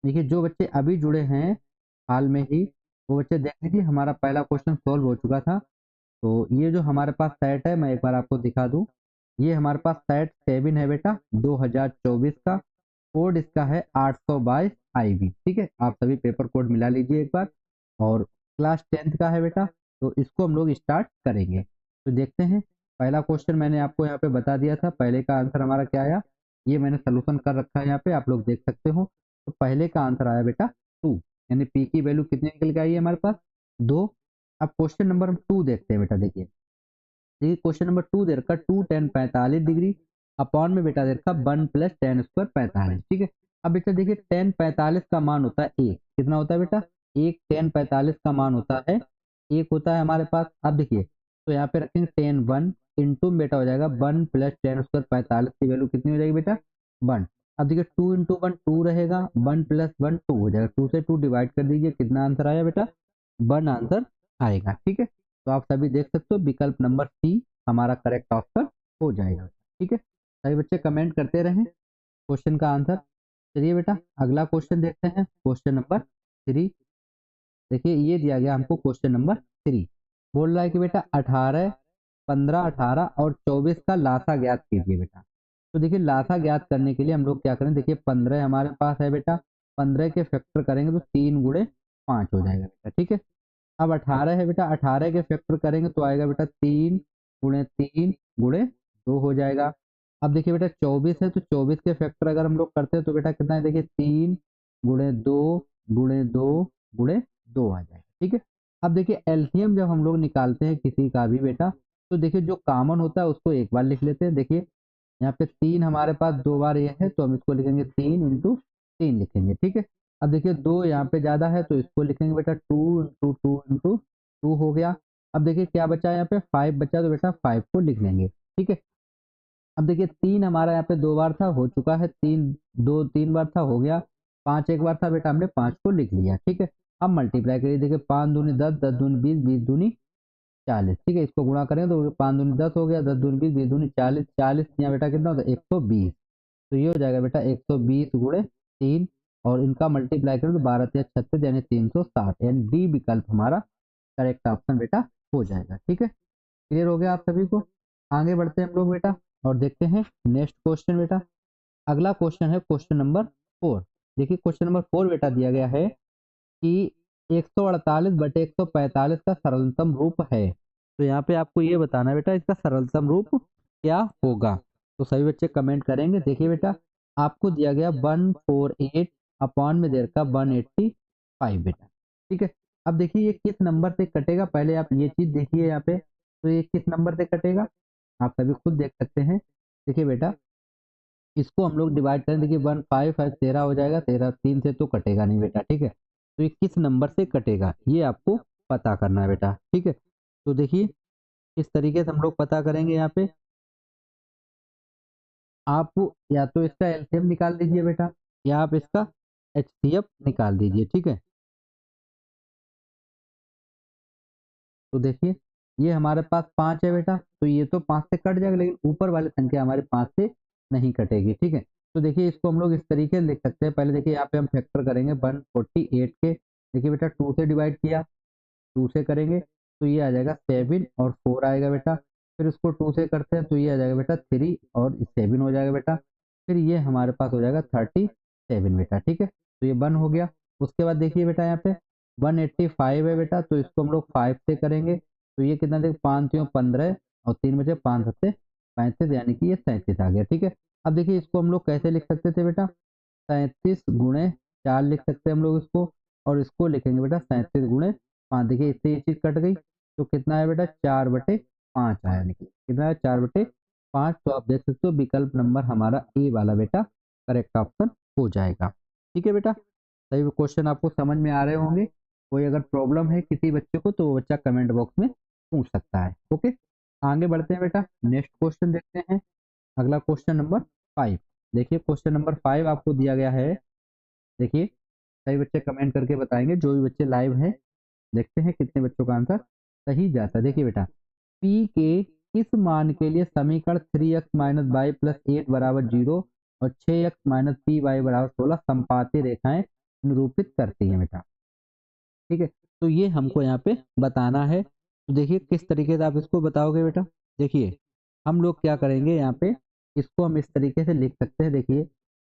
देखिए जो बच्चे अभी जुड़े हैं हाल में ही, वो बच्चे देख लीजिए हमारा पहला क्वेश्चन सॉल्व हो चुका था। तो ये जो हमारे पास सेट है, मैं एक बार आपको दिखा दूं। ये हमारे पास सेट 7 है बेटा, 2024 का। कोड इसका है 822 IB। ठीक है, आप सभी पेपर कोड मिला लीजिए एक बार। और क्लास 10th का है बेटा, तो इसको हम लोग स्टार्ट करेंगे। तो देखते हैं, पहला क्वेश्चन मैंने आपको यहाँ पे बता दिया था, पहले का आंसर हमारा क्या आया। ये मैंने सोल्यूशन कर रखा है यहाँ पे, आप लोग देख सकते हो। तो पहले का आंसर आया बेटा 2, यानी पी की वैल्यू कितनी निकल के आई है हमारे पास, 2। अब क्वेश्चन नंबर 2 देखते हैं बेटा। देखिए देखिए क्वेश्चन नंबर 2 दे रखा 2 tan 45 डिग्री अपॉन में बेटा दे रखा 1 + tan स्क्वायर 45। ठीक है, अब बेटा देखिए tan 45 का मान होता है 1, कितना होता है बेटा, 1 tan 45 का मान होता है 1 होता है हमारे पास। अब देखिए तो यहाँ पे रखेंगे tan 1 इंटू बेटा हो जाएगा 1 + tan स्क्वायर 45 की वैल्यू कितनी हो जाएगी बेटा 1। अब देखिए 2 × 1 2 रहेगा, 1 + 1 2 हो जाएगा, 2 से 2 डिवाइड कर दीजिए, कितना आंसर आया बेटा 1 आंसर आएगा। ठीक है, तो आप सभी देख सकते हो विकल्प नंबर सी हमारा करेक्ट ऑप्शन हो जाएगा। ठीक है, सभी बच्चे कमेंट करते रहें क्वेश्चन का आंसर। चलिए बेटा अगला क्वेश्चन देखते हैं, क्वेश्चन नंबर 3। देखिए ये दिया गया हमको क्वेश्चन नंबर 3, बोल रहा है कि बेटा 18 15 18 और 24 का लासा ज्ञात कीजिए बेटा। तो देखिए लासा ज्ञात करने के लिए हम लोग क्या करें, देखिए 15 हमारे पास है बेटा, 15 के फैक्टर करेंगे तो 3 × 5 हो जाएगा बेटा। ठीक है, अब 18 है बेटा, 18 के फैक्टर करेंगे तो आएगा बेटा 3 × 3 × 2 हो जाएगा। अब देखिए बेटा 24 है, तो 24 के फैक्टर अगर हम लोग करते हैं तो बेटा कितना है, देखिए 3 × 2 × 2 × 2 आ जाएगा। ठीक है, अब देखिए एलसीएम जब हम लोग निकालते हैं किसी का भी बेटा, तो देखिए जो कॉमन होता है उसको एक बार लिख लेते हैं। देखिए यहाँ पे 3 हमारे पास 2 बार ये है, तो हम इसको लिखेंगे 3 × 3 लिखेंगे। ठीक है, अब देखिए 2 यहाँ पे ज़्यादा है, तो इसको लिखेंगे बेटा 2 × 2 × 2 हो गया। अब देखिए क्या बचा यहाँ पे 5 बचा, तो बेटा 5 को लिख लेंगे। ठीक है, अब देखिए 3 हमारा यहाँ पे 2 बार था, हो चुका है, 3 2 3 बार था, हो गया। 5 एक बार था बेटा, हमने 5 को लिख लिया। ठीक है, अब मल्टीप्लाई करिए, देखिए 5 दूनी 10 10 दूनी 20 20 दूनी 40। ठीक है, इसको गुणा करें तो 5 दूनी 10 हो गया, 10 दूनी 20 20 दूनी 40, 40 यहाँ बेटा कितना होता है 120। तो ये हो जाएगा बेटा 120 × 3, और इनका मल्टीप्लाई करें तो 12 × 36 यानी 360, यानी डी विकल्प हमारा करेक्ट ऑप्शन बेटा हो जाएगा। ठीक है, क्लियर हो गया आप सभी को। आगे बढ़ते हैं हम लोग बेटा और देखते हैं नेक्स्ट क्वेश्चन बेटा। अगला क्वेश्चन है क्वेश्चन नंबर 4। देखिए क्वेश्चन नंबर 4 बेटा दिया गया है कि 148/145 का सरलतम रूप है। तो यहाँ पे आपको ये बताना है बेटा इसका सरलतम रूप क्या होगा। तो सभी बच्चे कमेंट करेंगे। देखिए बेटा आपको दिया गया 148 अपॉन में देर का 185 बेटा। ठीक है, अब देखिए ये किस नंबर से कटेगा, पहले आप ये चीज देखिए यहाँ पे, तो ये किस नंबर से कटेगा आप सभी खुद देख सकते हैं। देखिए बेटा इसको हम लोग डिवाइड करें, देखिए 155 13 हो जाएगा, 13 3 से तो कटेगा नहीं बेटा। ठीक है, तो ये किस नंबर से कटेगा ये आपको पता करना है बेटा। ठीक है, तो देखिए इस तरीके से हम लोग पता करेंगे। यहाँ पे आप या तो इसका एलसीएम निकाल दीजिए बेटा, या आप इसका एचसीएफ निकाल दीजिए। ठीक है, तो देखिए ये हमारे पास 5 है बेटा, तो ये तो 5 से कट जाएगा, लेकिन ऊपर वाली संख्या हमारे 5 से नहीं कटेगी। ठीक है, तो देखिए इसको हम लोग इस तरीके से लिख सकते हैं। पहले देखिए यहाँ पे हम फैक्टर करेंगे 148 के, देखिए बेटा 2 से डिवाइड किया, 2 से करेंगे तो ये आ जाएगा 7 और 4 आएगा बेटा। फिर इसको 2 से करते हैं तो ये आ जाएगा बेटा 3 और 7 हो जाएगा बेटा। फिर ये हमारे पास हो जाएगा 37 बेटा। ठीक है, तो ये 1 हो गया। उसके बाद देखिए बेटा यहाँ पे 185 है बेटा, तो इसको हम लोग 5 से करेंगे तो ये कितना देखिए 5 3 15 और 3 बचे 5 7 35, यानी कि ये 37 आ गया। ठीक है, अब देखिए इसको हम लोग कैसे लिख सकते थे बेटा, 37 × 4 लिख सकते हैं हम लोग इसको, और इसको लिखेंगे बेटा 37 × 5। देखिए इससे ये चीज कट गई, तो कितना है बेटा 4/5 आया, निकले कितना है 4/5। तो आप देख सकते हो विकल्प नंबर हमारा ए वाला बेटा करेक्ट ऑप्शन हो जाएगा। ठीक है बेटा, सभी क्वेश्चन आपको समझ में आ रहे होंगे। कोई अगर प्रॉब्लम है किसी बच्चे को तो वो बच्चा कमेंट बॉक्स में पूछ सकता है। ओके, आगे बढ़ते हैं बेटा, नेक्स्ट क्वेश्चन देखते हैं। अगला क्वेश्चन नंबर 5। देखिए क्वेश्चन नंबर 5 आपको दिया गया है। देखिए सही बच्चे कमेंट करके बताएंगे, जो भी बच्चे लाइव हैं। देखते हैं कितने बच्चों का आंसर सही जाता है। देखिए बेटा पी के किस मान के लिए समीकरण 3x - y + 8 = 0 और 6x - py = 16 संपाती रेखाएं निरूपित करती है बेटा। ठीक है, तो ये हमको यहाँ पे बताना है। तो देखिए किस तरीके से आप इसको बताओगे बेटा। देखिए हम लोग क्या करेंगे यहाँ पे, इसको हम इस तरीके से लिख सकते हैं। देखिए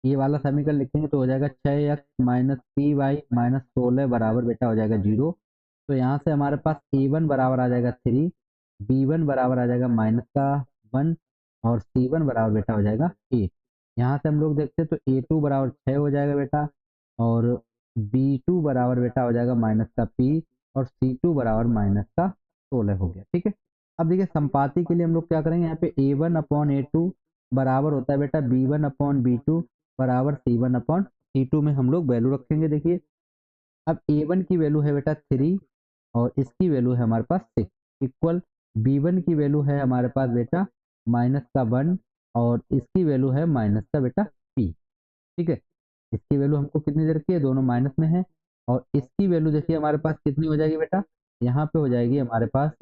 ये वाला समीकरण लिखेंगे तो हो जाएगा 6x minus P Y minus 16 बराबर बेटा हो जाएगा 0। तो यहाँ से हमारे पास a1 बराबर आ जाएगा 3, b1 बराबर आ जाएगा माइनस का 1 और c1 बराबर बेटा हो जाएगा 8। यहाँ से हम लोग देखते हैं तो a2 बराबर 6 हो जाएगा बेटा, और b2 बराबर बेटा हो जाएगा माइनस का p, और c2 बराबर माइनस का 16 हो गया। ठीक है, अब देखिए संपाति के लिए हम लोग क्या करेंगे, यहाँ पे a1 अपॉन a2 बराबर होता है बेटा b1 अपॉन b2 बराबर c1 अपॉन c2 में हम लोग वैल्यू रखेंगे। देखिए अब a1 की वैल्यू है बेटा 3 और इसकी वैल्यू है हमारे पास 6, इक्वल b1 की वैल्यू है हमारे पास बेटा माइनस का 1 और इसकी वैल्यू है माइनस का बेटा p। ठीक है, इसकी वैल्यू हमको कितनी दे रखी है, दोनों माइनस में है, और इसकी वैल्यू देखिए हमारे पास कितनी हो जाएगी बेटा, यहाँ पे हो जाएगी हमारे पास,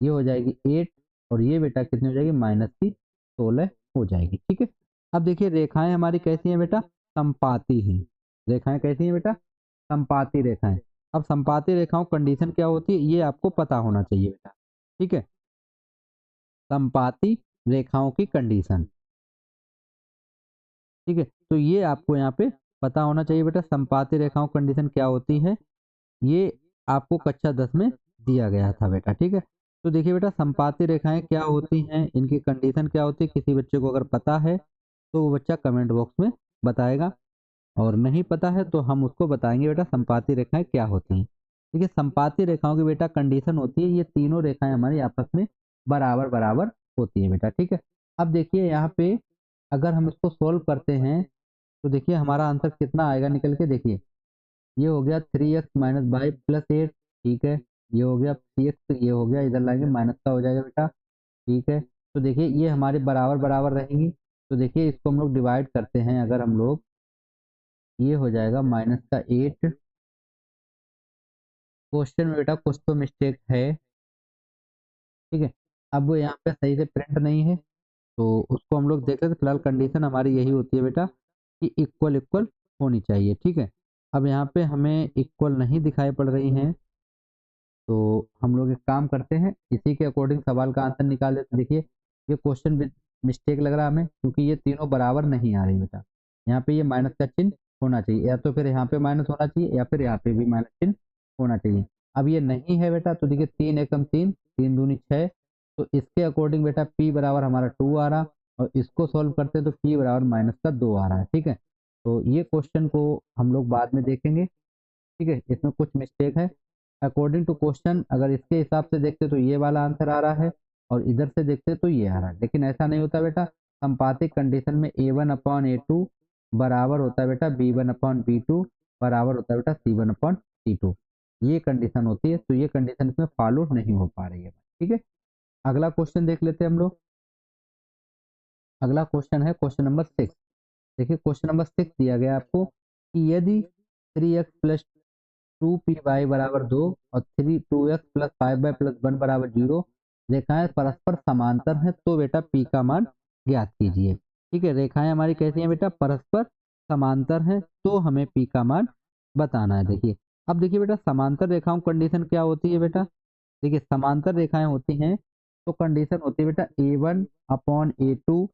ये हो जाएगी 8 और ये बेटा कितनी हो जाएगी माइनस की 16 हो जाएगी। ठीक है, अब देखिए रेखाएं हमारी कैसी हैं बेटा, संपाती हैं। रेखाएं कैसी हैं बेटा, संपाती रेखाएं। अब संपाती रेखाओं कंडीशन क्या होती है ये आपको पता होना चाहिए बेटा। ठीक है, संपाती रेखाओं की कंडीशन। ठीक है, तो ये आपको यहाँ पे पता होना चाहिए बेटा, संपाती रेखाओं कंडीशन क्या होती है, ये आपको कक्षा 10 में दिया गया था बेटा। ठीक है, तो देखिए बेटा संपाती रेखाएं क्या होती हैं, इनकी कंडीशन क्या होती है, किसी बच्चे को अगर पता है तो वो बच्चा कमेंट बॉक्स में बताएगा, और नहीं पता है तो हम उसको बताएंगे बेटा संपाती रेखाएं क्या होती हैं। देखिए संपाती रेखाओं की बेटा कंडीशन होती है, ये तीनों रेखाएं हमारी आपस में बराबर बराबर होती है बेटा। ठीक है, अब देखिए यहाँ पे अगर हम इसको सोल्व करते हैं तो देखिए हमारा आंसर कितना आएगा निकल के। देखिए ये हो गया 3x माइनस बाई प्लस 8। ठीक है, ये हो गया 3x, ये हो गया इधर लाएंगे माइनस का हो जाएगा बेटा। ठीक है, तो देखिए ये हमारे बराबर बराबर रहेंगी, तो देखिए इसको हम लोग डिवाइड करते हैं अगर हम लोग, ये हो जाएगा माइनस का 8। क्वेश्चन में बेटा कुछ तो मिस्टेक है। ठीक है, अब वो यहाँ पे सही से प्रिंट नहीं है तो उसको हम लोग देख लेते। फिलहाल कंडीशन हमारी यही होती है बेटा कि इक्वल इक्वल होनी चाहिए। ठीक है, अब यहाँ पे हमें इक्वल नहीं दिखाई पड़ रही हैं, तो हम लोग एक काम करते हैं, इसी के अकॉर्डिंग सवाल का आंसर निकाल देते। देखिए ये क्वेश्चन विद मिस्टेक लग रहा है हमें, क्योंकि ये तीनों बराबर नहीं आ रही बेटा। यहाँ पे ये माइनस का चिन्ह होना चाहिए, या तो फिर यहाँ पे माइनस होना चाहिए या फिर यहाँ पे भी माइनस चिन्ह होना चाहिए। अब ये नहीं है बेटा, तो देखिए 3 एकम 3, 3 दूनी 6, तो इसके अकॉर्डिंग बेटा p बराबर हमारा 2 आ रहा, और इसको सॉल्व करते हैं तो p बराबर माइनस का 2 आ रहा है। ठीक है, तो ये क्वेश्चन को हम लोग बाद में देखेंगे। ठीक है, इसमें कुछ मिस्टेक है। अकॉर्डिंग टू क्वेश्चन अगर इसके हिसाब से देखते तो ये वाला आंसर आ रहा है, और इधर से देखते तो ये आ रहा है, लेकिन ऐसा नहीं होता बेटा। संपातिक कंडीशन में a1 अपॉन a2 बराबर होता है बेटा b1 अपॉन b2 बराबर होता है बेटा c1 अपॉन c2। ये कंडीशन होती है, तो ये कंडीशन इसमें फॉलो नहीं हो पा रही है। ठीक है, अगला क्वेश्चन देख लेते हैं हम लोग। अगला क्वेश्चन है क्वेश्चन नंबर 6। देखिए क्वेश्चन नंबर 6 दिया गया आपको कि यदि 3x प्लस 2py बराबर 2 और 2x प्लस 5y प्लस 1 बराबर 0 रेखाएं परस्पर समांतर हैं तो बेटा p का मान ज्ञात कीजिए। ठीक है, रेखाएं हमारी कैसी हैं बेटा, परस्पर समांतर हैं, तो हमें p का मान बताना है। देखिए अब देखिए बेटा समांतर रेखाओं कंडीशन क्या होती है बेटा। देखिए समांतर रेखाएं होती हैं तो कंडीशन होती है बेटा a1 अपॉन a2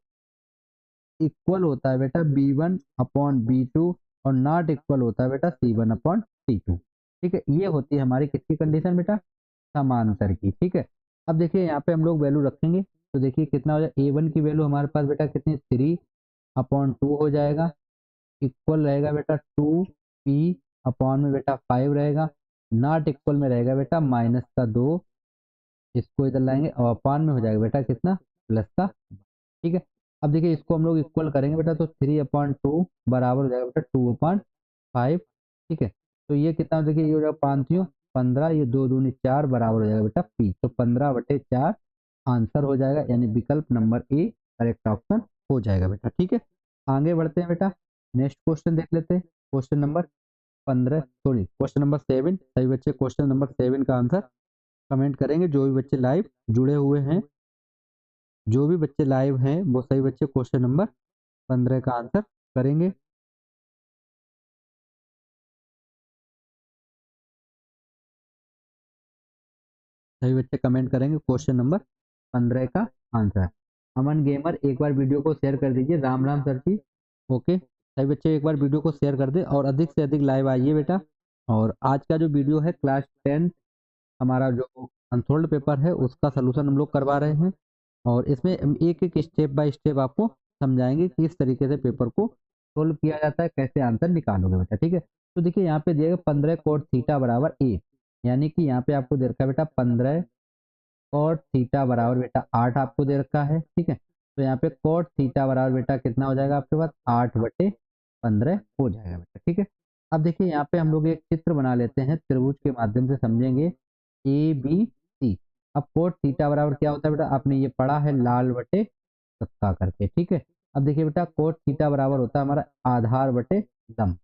इक्वल होता है बेटा b1 अपॉन b2 और नॉट इक्वल होता है बेटा c1 अपॉन c2। ठीक है, ये होती है हमारी किसकी कंडीशन बेटा, समांतर की। ठीक है, अब देखिए यहाँ पे हम लोग वैल्यू रखेंगे, तो देखिए कितना हो जाएगा, a1 की वैल्यू हमारे पास बेटा कितनी 3 अपॉन 2 हो जाएगा, इक्वल रहेगा बेटा 2p अपॉन में बेटा 5 रहेगा, नॉट इक्वल में रहेगा बेटा माइनस का 2, इसको इधर लाएंगे और अपान में हो जाएगा बेटा कितना, प्लस का। ठीक है, अब देखिए इसको हम लोग इक्वल करेंगे बेटा, तो 3/2 बराबर हो जाएगा बेटा 2/5। ठीक है, तो ये कितना देखिए ये हो जाएगा 5×15, ये 2 दूनी 4 बराबर हो जाएगा बेटा p, तो 15/4 आंसर हो जाएगा, यानी विकल्प नंबर ए करेक्ट ऑप्शन हो जाएगा बेटा। ठीक है, आगे बढ़ते हैं बेटा, नेक्स्ट क्वेश्चन देख लेते हैं। Question number 15 sorry question number 7। सही बच्चे क्वेश्चन नंबर 7 का आंसर कमेंट करेंगे, जो भी बच्चे लाइव जुड़े हुए हैं, जो भी बच्चे लाइव हैं वो सही बच्चे क्वेश्चन नंबर 15 का आंसर करेंगे। सभी बच्चे कमेंट करेंगे क्वेश्चन नंबर 15 का आंसर। अमन गेमर एक बार वीडियो को शेयर कर दीजिए। राम राम सर जी। ओके, सभी बच्चे एक बार वीडियो को शेयर कर दे और अधिक से अधिक लाइव आइए बेटा। और आज का जो वीडियो है क्लास 10 हमारा जो अनफोल्ड पेपर है उसका सलूशन हम लोग करवा रहे हैं। और इसमें एक एक स्टेप बाय स्टेप आपको समझाएंगे कि किस तरीके से पेपर को सोल्व किया जाता है, कैसे आंसर निकालोगे बेटा। ठीक है, तो देखिए यहाँ पे दिएगा 15 कोट थीटा बराबर ए, यानी कि यहाँ पे आपको दे रखा है बेटा 15 कॉट थीटा बराबर बेटा 8 आपको दे रखा है। ठीक है, तो यहाँ पे कॉट थीटा बराबर बेटा कितना हो जाएगा आपके पास 8/15 हो जाएगा बेटा। ठीक है, अब देखिए यहाँ पे हम लोग एक चित्र बना लेते हैं, त्रिभुज के माध्यम से समझेंगे ए बी सी। अब कोट थीटा बराबर क्या होता है बेटा, आपने ये पढ़ा है लाल बटे कक्का करके। ठीक है, अब देखिए बेटा कोट थीटा बराबर होता है हमारा आधार बटे लंब,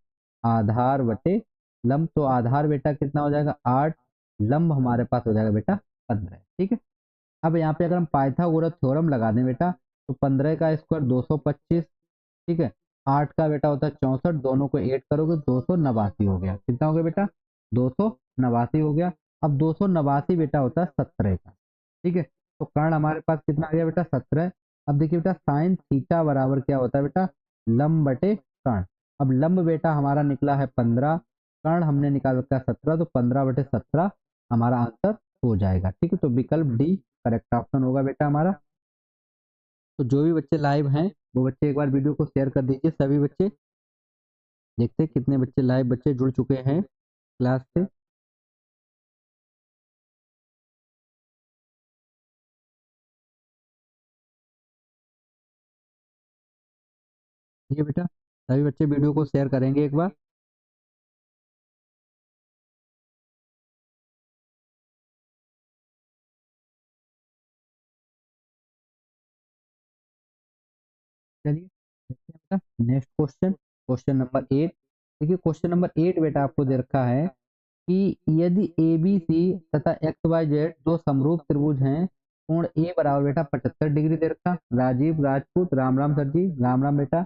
आधार बटे लंब। तो आधार बेटा कितना हो जाएगा 8, लंब हमारे पास हो जाएगा बेटा 15। ठीक है, अब यहाँ पे अगर हम पाइथागोरस थ्योरम लगा दें बेटा, तो 15 का स्क्वायर 225। ठीक है, 8 का बेटा होता है 64, दोनों को ऐड करोगे 289 हो गया। कितना हो गया बेटा 289 हो गया। अब 289 बेटा होता है 17 का। ठीक है, तो कर्ण हमारे पास कितना आ गया बेटा 17। अब देखिए बेटा साइन थीटा बराबर क्या होता है बेटा लंब बटे कर्ण। अब लंब बेटा हमारा निकला है 15, कर्ण हमने निकाल रखा है 17, तो 15/17 हमारा आंसर हो जाएगा। ठीक है, तो विकल्प डी करेक्ट ऑप्शन होगा बेटा हमारा। तो जो भी बच्चे लाइव हैं वो बच्चे एक बार वीडियो को शेयर कर दीजिए। सभी बच्चे देखते हैं कितने बच्चे लाइव बच्चे जुड़ चुके हैं क्लास से। ठीक है बेटा, सभी बच्चे वीडियो को शेयर करेंगे एक बार। चलिए देखते हैं बेटा नेक्स्ट क्वेश्चन, क्वेश्चन नंबर 8। देखिए क्वेश्चन नंबर 8 बेटा आपको दे रखा है कि यदि ए बी सी तथा एक्स वाई जेड दो समरूप त्रिभुज हैं, कोण ए बराबर बेटा 75 डिग्री दे रखा। राजीव राजपूत राम राम सर जी, राम राम बेटा।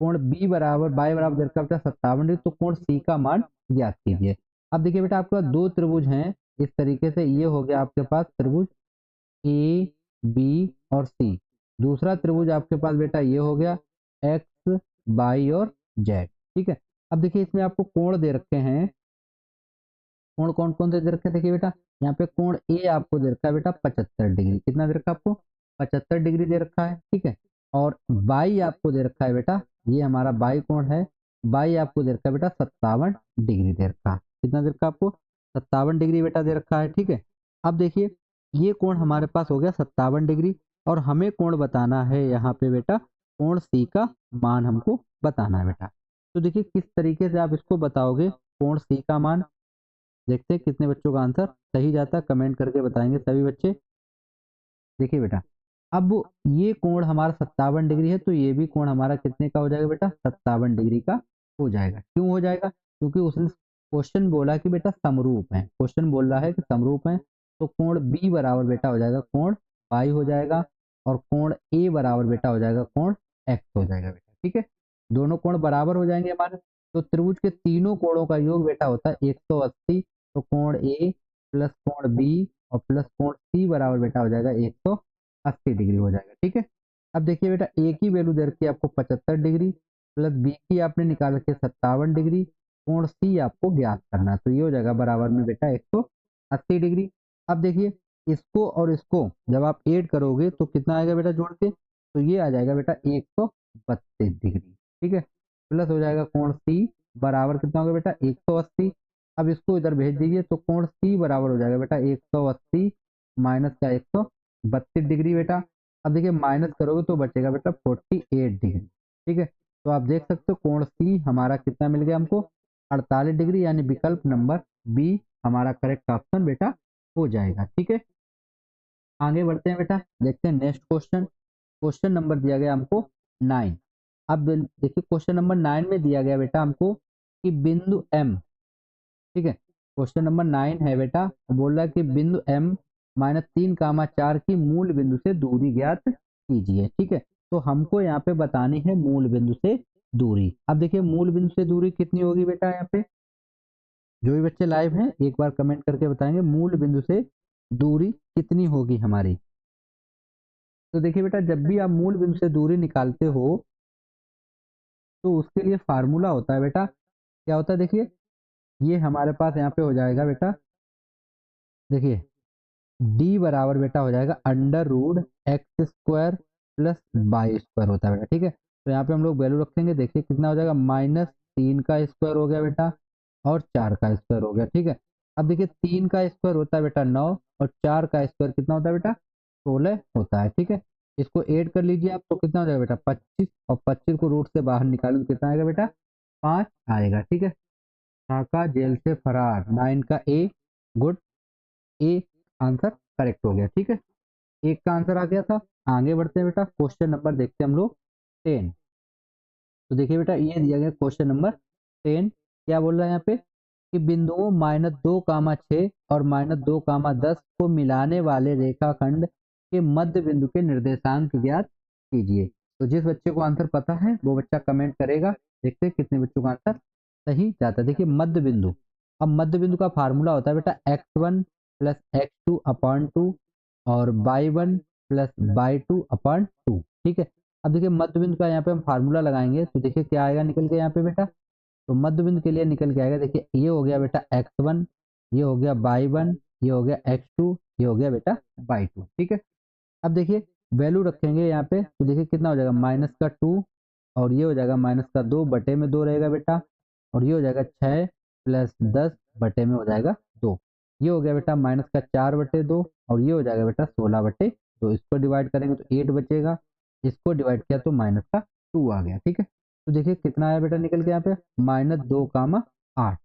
कोण बी बराबर बाई बराबर दे रखा बेटा 57 डिग्री, तो कोण सी का मान ज्ञात कीजिए। अब देखिए बेटा आपके पास दो त्रिभुज हैं इस तरीके से, ये हो गया आपके पास त्रिभुज ए बी और सी। दूसरा त्रिभुज आपके पास बेटा ये हो गया एक्स वाई और जेड। ठीक है, अब देखिए इसमें आपको कोण दे रखे हैं, कोण कौन कौन से दे रखे हैं देखिए बेटा, यहाँ पे कोण ए आपको दे रखा है बेटा 75 डिग्री। कितना दे रखा है आपको 75 डिग्री दे रखा है। ठीक है, और बाई आपको दे रखा है बेटा, ये हमारा बाई कोण है, बाई आपको दे रखा है बेटा 57 डिग्री दे रखा है। कितना दे रखा है आपको 57 डिग्री बेटा दे रखा है। ठीक है, अब देखिए ये कोण हमारे पास हो गया 57 डिग्री, और हमें कोण बताना है यहाँ पे बेटा कोण सी का मान हमको बताना है बेटा। तो देखिए किस तरीके से आप इसको बताओगे कोण सी का मान। देखते हैं कितने बच्चों का आंसर सही जाता है, कमेंट करके बताएंगे सभी बच्चे। देखिए बेटा अब ये कोण हमारा 57 डिग्री है, तो ये भी कोण हमारा कितने का हो जाएगा बेटा 57 डिग्री का हो जाएगा। क्यों हो जाएगा, क्योंकि उसने क्वेश्चन बोला कि बेटा समरूप है, क्वेश्चन बोल रहा है कि समरूप है। तो कोण बी बराबर बेटा हो जाएगा कोण पाई हो जाएगा, और कोण ए बराबर बेटा हो जाएगा कोण एक्स हो जाएगा बेटा। ठीक है, दोनों कोण बराबर हो जाएंगे हमारे। तो त्रिभुज के तीनों कोणों का योग बेटा होता है 180। तो कोण ए प्लस कोण बी और प्लस कोण सी बराबर बेटा हो जाएगा 180 डिग्री हो जाएगा। ठीक है, अब देखिए बेटा ए की वैल्यू दे रखी है आपको 75 डिग्री, प्लस बी की आपने निकाल रखी है 57 डिग्री, कोण सी आपको ज्ञात करना है, तो ये हो जाएगा बराबर में बेटा 180 डिग्री। अब देखिए इसको और इसको जब आप ऐड करोगे तो कितना आएगा बेटा जोड़ के, तो ये आ जाएगा बेटा 132 डिग्री। ठीक है, प्लस हो जाएगा कोण सी बराबर कितना होगा बेटा 180। अब इसको इधर भेज दीजिए, तो कोण सी बराबर हो जाएगा बेटा 180 माइनस का 132 डिग्री बेटा। अब देखिए माइनस करोगे तो बचेगा बेटा 48 डिग्री। ठीक है, तो आप देख सकते हो कोण सी हमारा कितना मिल गया हमको 48 डिग्री, यानी विकल्प नंबर बी हमारा करेक्ट ऑप्शन बेटा हो जाएगा। ठीक है, आगे बढ़ते हैं बेटा, देखते हैं नेक्स्ट क्वेश्चन। क्वेश्चन नंबर दिया गया हमको 9। अब देखिए क्वेश्चन नंबर 9 में दिया गया बेटा हमको कि बिंदु एम, ठीक है, क्वेश्चन नंबर 9 है बेटा, बोल रहा है कि बिंदु m -3, 4 की मूल बिंदु से दूरी ज्ञात कीजिए। ठीक है, तो हमको यहाँ पे बतानी है मूल बिंदु से दूरी। अब देखिए मूल बिंदु से दूरी कितनी होगी बेटा, यहाँ पे जो भी बच्चे लाइव हैं एक बार कमेंट करके बताएंगे मूल बिंदु से दूरी कितनी होगी हमारी। तो देखिए बेटा, जब भी आप मूल बिंदु से दूरी निकालते हो तो उसके लिए फार्मूला होता है बेटा, क्या होता है देखिए, ये हमारे पास यहाँ पे हो जाएगा बेटा, देखिए डी बराबर बेटा हो जाएगा under root x square plus y square होता है बेटा, ठीक है। तो यहाँ पे हम लोग वैल्यू रखेंगे, देखिए कितना हो जाएगा, -3 का स्क्वायर हो गया बेटा और 4 का स्क्वायर हो गया, ठीक है। अब देखिए 3 का स्क्वायर होता है बेटा 9 और 4 का स्क्वायर कितना होता है बेटा 16 होता है, ठीक है। इसको ऐड कर लीजिए आप, तो कितना हो जाएगा बेटा 25, और 25 को रूट से बाहर निकालेंगे तो कितना आएगा बेटा 5 आएगा, ठीक है। ढाका जेल से फरार 9 का ए, गुड, ए आंसर करेक्ट हो गया, ठीक है। एक का आंसर आ गया था। आगे बढ़ते हैं बेटा, क्वेश्चन नंबर देखते हैं हम लोग 10। तो देखिए बेटा, ये दिया गया क्वेश्चन नंबर 10, क्या बोल रहा है यहाँ पे कि बिंदुओं -2, 6 और -2, 10 को मिलाने वाले रेखाखंड के मध्य बिंदु के निर्देशांक ज्ञात कीजिए। तो जिस बच्चे को आंसर पता है वो बच्चा कमेंट करेगा, देखते हैं कितने बच्चों का आंसर सही जाता है। देखिए मध्य बिंदु, अब मध्य बिंदु का फार्मूला होता है बेटा x1 प्लस x2/2 और y1 प्लस y2/2, ठीक है। अब देखिए मध्य बिंदु का यहाँ पे हम फार्मूला लगाएंगे तो देखिए क्या आएगा निकल के यहाँ पे बेटा, तो मध्य बिंदु के लिए निकल के आएगा, देखिए ये हो गया बेटा x1, ये हो गया y1, ये हो गया x2, ये हो गया बेटा y2, ठीक है। अब देखिए वैल्यू रखेंगे यहाँ पे तो देखिए कितना हो जाएगा -2 और ये हो जाएगा -2 बटे में 2 रहेगा बेटा, और ये हो जाएगा 6 प्लस 10 बटे में हो जाएगा 2, ये हो गया बेटा -4 बटे 2 और ये हो जाएगा बेटा 16 बटे 2, इसको डिवाइड करेंगे तो 8 बचेगा, इसको डिवाइड किया तो -2 आ गया, ठीक है। तो देखिए कितना आया बेटा निकल के यहाँ पे -2, 8।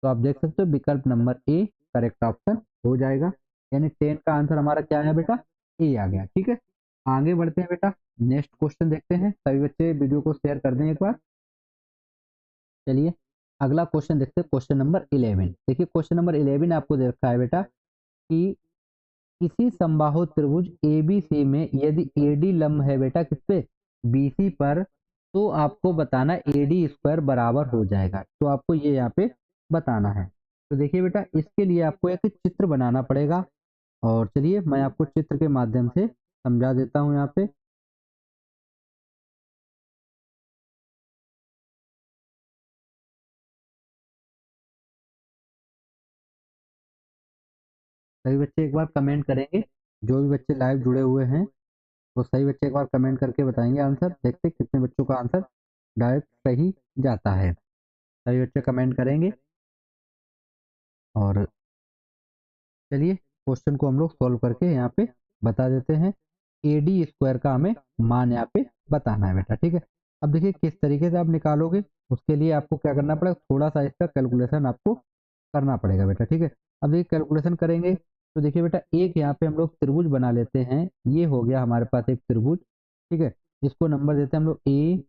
तो आप देख सकते हो विकल्प नंबर ए करेक्ट ऑप्शन हो जाएगा, यानी 10 का आंसर हमारा क्या है बेटा ए आ गया, ठीक है। आगे बढ़ते हैं बेटा, नेक्स्ट क्वेश्चन देखते हैं, सभी बच्चे वीडियो को शेयर कर दें एक बार। चलिए अगला क्वेश्चन देखते हैं, क्वेश्चन नंबर 11। देखिए क्वेश्चन नंबर 11 आपको दे रखा है बेटा कि किसी समबाहु त्रिभुज एबीसी में यदि एडी लंब है बेटा किस पे, बीसी पर, तो आपको बताना एडी स्क्वायर बराबर हो जाएगा, तो आपको ये यहाँ पे बताना है। तो देखिए बेटा, इसके लिए आपको एक चित्र बनाना पड़ेगा, और चलिए मैं आपको चित्र के माध्यम से समझा देता हूँ यहाँ पे। सभी बच्चे एक बार कमेंट करेंगे, जो भी बच्चे लाइव जुड़े हुए हैं वो सही बच्चे एक बार कमेंट करके बताएंगे आंसर, देखते हैं कितने बच्चों का आंसर डायरेक्ट सही जाता है। सभी बच्चे कमेंट करेंगे, और चलिए क्वेश्चन को हम लोग सॉल्व करके यहाँ पे बता देते हैं। एडी स्क्वायर का हमें मान यहाँ पे बताना है बेटा, ठीक है। अब देखिए किस तरीके से आप निकालोगे, उसके लिए आपको क्या करना पड़ेगा, थोड़ा सा इसका कैलकुलेशन आपको करना पड़ेगा बेटा, ठीक है। अब देखिए कैलकुलेशन करेंगे तो देखिए बेटा, एक यहाँ पे हम लोग त्रिभुज बना लेते हैं, ये हो गया हमारे पास एक त्रिभुज, ठीक है। इसको नंबर देते हैं हम लोग ए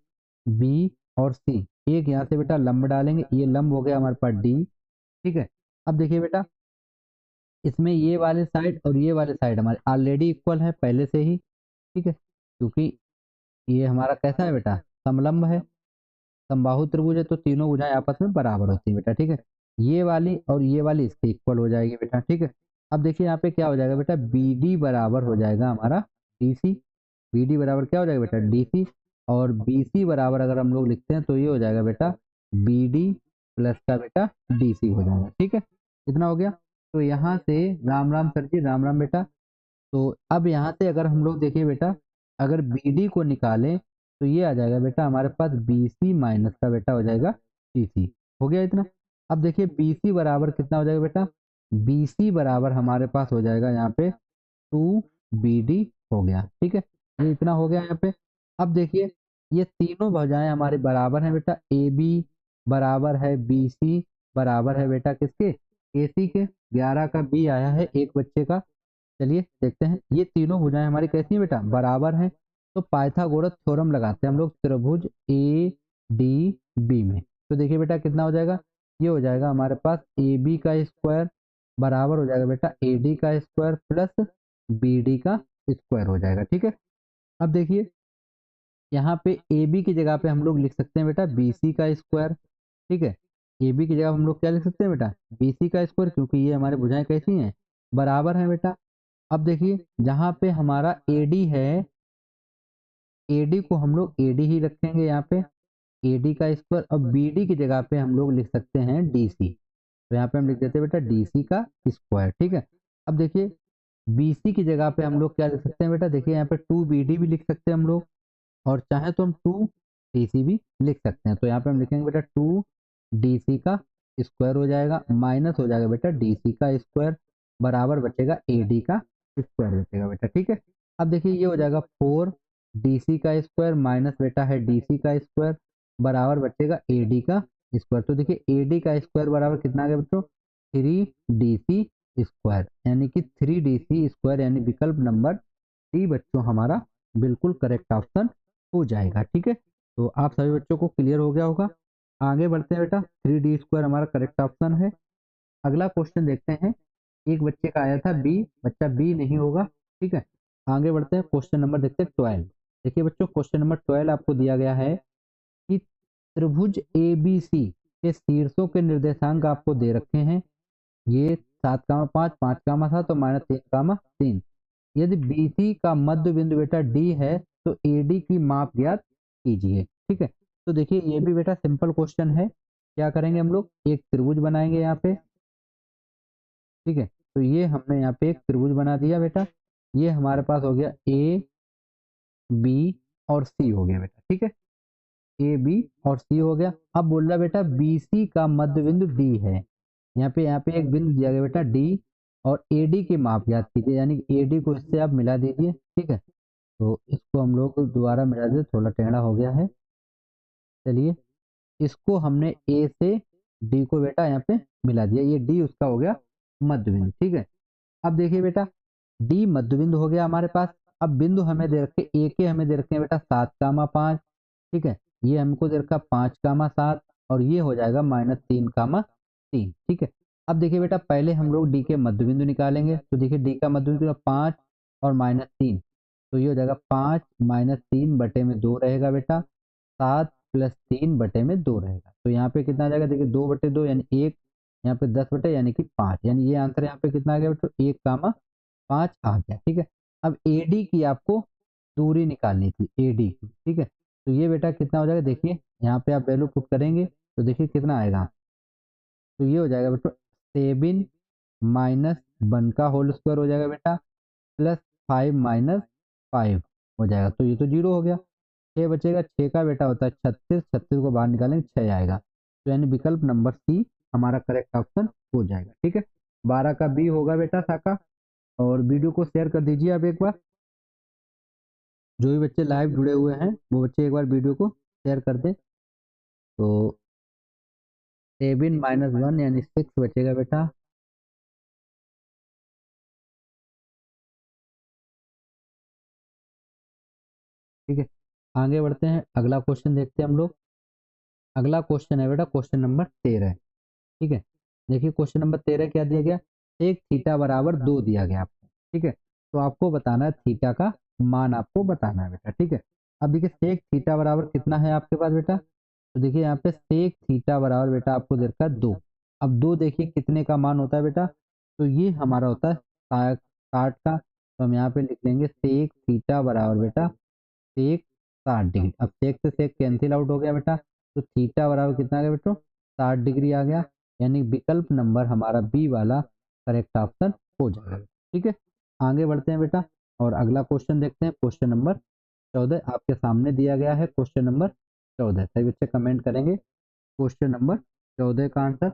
बी और सी। एक यहाँ से बेटा लंब डालेंगे, ये लंब हो गया हमारे पास डी, ठीक है। अब देखिए बेटा, इसमें ये वाले साइड और ये वाले साइड हमारे ऑलरेडी इक्वल है पहले से ही, ठीक है, क्योंकि ये हमारा कैसा है बेटा समलंब है, समबाहु त्रिभुज है, तो तीनों भुजाएं आपस में बराबर होती है बेटा, ठीक है। ये वाली और ये वाली इसके इक्वल हो जाएगी बेटा, ठीक है। अब देखिए यहाँ पे क्या हो जाएगा बेटा, बी डी बराबर हो जाएगा हमारा डी सी, बी डी बराबर क्या हो जाएगा बेटा डी सी, और बी सी बराबर अगर हम लोग लिखते हैं तो ये हो जाएगा बेटा बी डी प्लस का बेटा डी सी हो जाएगा, ठीक है। इतना हो गया। तो यहाँ से राम राम सर जी, राम राम बेटा। तो अब यहाँ से अगर हम लोग देखिए बेटा, अगर बी डी को निकालें तो ये आ जाएगा बेटा हमारे पास बी सी माइनस का बेटा हो जाएगा डी सी, हो गया इतना। अब देखिए बी सी बराबर कितना हो जाएगा बेटा, बी सी बराबर हमारे पास हो जाएगा यहाँ पे 2 BD हो गया, ठीक है। ये इतना हो गया यहाँ पे। अब देखिए ये तीनों भुजाएं हमारे बराबर हैं बेटा, ए बी बराबर है बी सी बराबर है बेटा किसके, ए सी के। 11 का बी आया है एक बच्चे का। चलिए देखते हैं, ये तीनों भुजाएं हमारी कैसी हैं बेटा बराबर हैं। तो पाइथागोरस थ्योरम लगाते हैं हम लोग त्रिभुज ए डी बी में। तो देखिए बेटा कितना हो जाएगा, ये हो जाएगा हमारे पास ए बी का स्क्वायर बराबर हो जाएगा बेटा ए डी का स्क्वायर प्लस बी डी का स्क्वायर हो जाएगा, ठीक है। अब देखिए यहाँ पे ए बी की जगह पे हम लोग लिख सकते हैं बेटा बी सी का स्क्वायर, ठीक है। ए बी की जगह हम लोग क्या लिख सकते हैं बेटा बी सी का स्क्वायर, क्योंकि ये हमारे भुजाएं कैसी हैं बराबर हैं बेटा। अब देखिए जहाँ पे हमारा एडी है, एडी को हम लोग एडी ही रखेंगे यहाँ पे, एडी का स्क्वायर। अब बीडी की जगह पे हम लोग लिख सकते हैं डीसी, तो यहाँ पे हम लिख देते हैं बेटा डीसी का स्क्वायर, ठीक है। अब देखिए बीसी की जगह पे हम लोग क्या लिख सकते हैं बेटा, देखिए यहाँ पे टू बीडी भी लिख सकते हैं हम लोग, और चाहे तो हम टू डीसी भी लिख सकते हैं। तो यहाँ पे हम लिखेंगे बेटा टू डीसी का स्क्वायर हो जाएगा, माइनस हो जाएगा बेटा डीसी का स्क्वायर, बराबर बचेगा एडी का स्क्वायर बचेगा बेटा, ठीक है। अब देखिए ये हो जाएगा फोर डीसी का स्क्वायर माइनस बेटा है डीसी का स्क्वायर, बराबर बचेगा एडी का स्क्वायर। तो देखिए एडी का स्क्वायर बराबर कितना आ गया बच्चों, थ्री डीसी स्क्वायर, यानी कि थ्री डीसी स्क्वायर, यानी विकल्प नंबर डी बच्चों हमारा बिल्कुल करेक्ट ऑप्शन हो जाएगा, ठीक है। तो आप सभी बच्चों को क्लियर हो गया होगा। आगे बढ़ते हैं बेटा, थ्री डी स्क्वायर हमारा करेक्ट ऑप्शन है। अगला क्वेश्चन देखते हैं। एक बच्चे का आया था बी, बच्चा बी नहीं होगा, ठीक है। आगे बढ़ते हैं, क्वेश्चन नंबर देखते हैं 12। देखिए बच्चों क्वेश्चन नंबर 12 आपको दिया गया है कि त्रिभुज ए बी सी के शीर्षों के निर्देशांक आपको दे रखे हैं, ये 7,5 5,7 और -3,3। यदि BC का मध्य बिंदु बेटा D है तो AD की माप ज्ञात कीजिए, ठीक है। तो देखिए ये भी बेटा सिंपल क्वेश्चन है। क्या करेंगे हम लोग, एक त्रिभुज बनाएंगे यहाँ पे, ठीक है। तो ये हमने यहाँ पे एक त्रिभुज बना दिया बेटा, ये हमारे पास हो गया A B और C हो गया बेटा, ठीक है। ए बी और सी हो गया। अब बोल रहा बेटा BC का मध्य बिंदु D है, यहाँ पे एक बिंदु दिया गया बेटा D, और AD की माप ज्ञात कीजिए, यानी कि AD को इससे आप मिला दीजिए, ठीक है। तो इसको हम लोग दोबारा मिला दे, थोड़ा टेढ़ा हो गया है। चलिए इसको हमने ए से डी को बेटा यहाँ पे मिला दिया, ये डी उसका हो गया मध्य बिंदु, ठीक है। अब देखिए बेटा डी मध्य बिंदु हो गया हमारे पास। अब बिंदु हमें दे रखे ए के, हमें दे रखे हैं बेटा 7,5, ठीक है। ये हमको दे रखा 5,7, और ये हो जाएगा -3,3, ठीक है। अब देखिए बेटा पहले हम लोग डी के मध्य बिंदु निकालेंगे, तो देखिए डी का मध्य बिंदु 5 और -3, तो ये हो जाएगा 5-3/2 रहेगा बेटा, 7+3/2 रहेगा। तो यहाँ पे कितना आ जाएगा, देखिए 2/2 यानी 1, यहाँ पे 10 यानी कि 5, यानी ये आंसर यहाँ पे कितना आ गया बेटा, 1,5 आ गया, ठीक है। अब एडी की आपको दूरी निकालनी थी, एडी की, ठीक है। तो ये बेटा कितना हो जाएगा, देखिए यहाँ पे आप वैल्यू पुट करेंगे तो देखिए कितना आएगा। तो ये हो जाएगा बेटा 7 - 1 का होल स्क्वायर हो जाएगा बेटा, +5 - 5 हो जाएगा, तो ये तो जीरो हो गया। 6 बचेगा, 6 का बेटा होता है 36, 36 को बाहर निकालेंगे 6 आएगा, तो यानी विकल्प नंबर सी हमारा करेक्ट ऑप्शन हो जाएगा, ठीक है। 12 का बी होगा बेटा साका। और वीडियो को शेयर कर दीजिए आप एक बार, जो भी बच्चे लाइव जुड़े हुए हैं वो बच्चे एक बार वीडियो को शेयर कर दें। तो 7 - 1 यानी 6 बचेगा बेटा। ठीक है, आगे बढ़ते हैं, अगला क्वेश्चन देखते हैं हम लोग। अगला क्वेश्चन है बेटा क्वेश्चन नंबर 13, ठीक है। देखिए क्वेश्चन नंबर 13 क्या दिया गया, एक थीटा बराबर 2 दिया गया आपको, ठीक है। तो आपको बताना है थीटा का मान, आपको बताना है बेटा, ठीक है। अब देखिए सेक थीटा बराबर कितना है आपके पास बेटा, तो देखिए यहाँ पे सेक थीटा बराबर बेटा आपको दे रखा है 2। अब 2 देखिए कितने का मान होता है बेटा, तो ये हमारा होता है 60 का, तो हम यहाँ पे लिख लेंगे सेक थीटा बराबर बेटा सेक 60 डिग्री। अब सेक से सेक कैंसिल आउट हो गया बेटा, तो थीटा बराबर कितना आ गया बेटा, 60 डिग्री आ गया, यानी विकल्प नंबर हमारा बी वाला करेक्ट ऑप्शन हो जाएगा, ठीक है। आगे बढ़ते हैं बेटा, और अगला क्वेश्चन देखते हैं, क्वेश्चन नंबर 14 आपके सामने दिया गया है। क्वेश्चन नंबर 14 सभी बच्चे कमेंट करेंगे क्वेश्चन नंबर 14 का आंसर।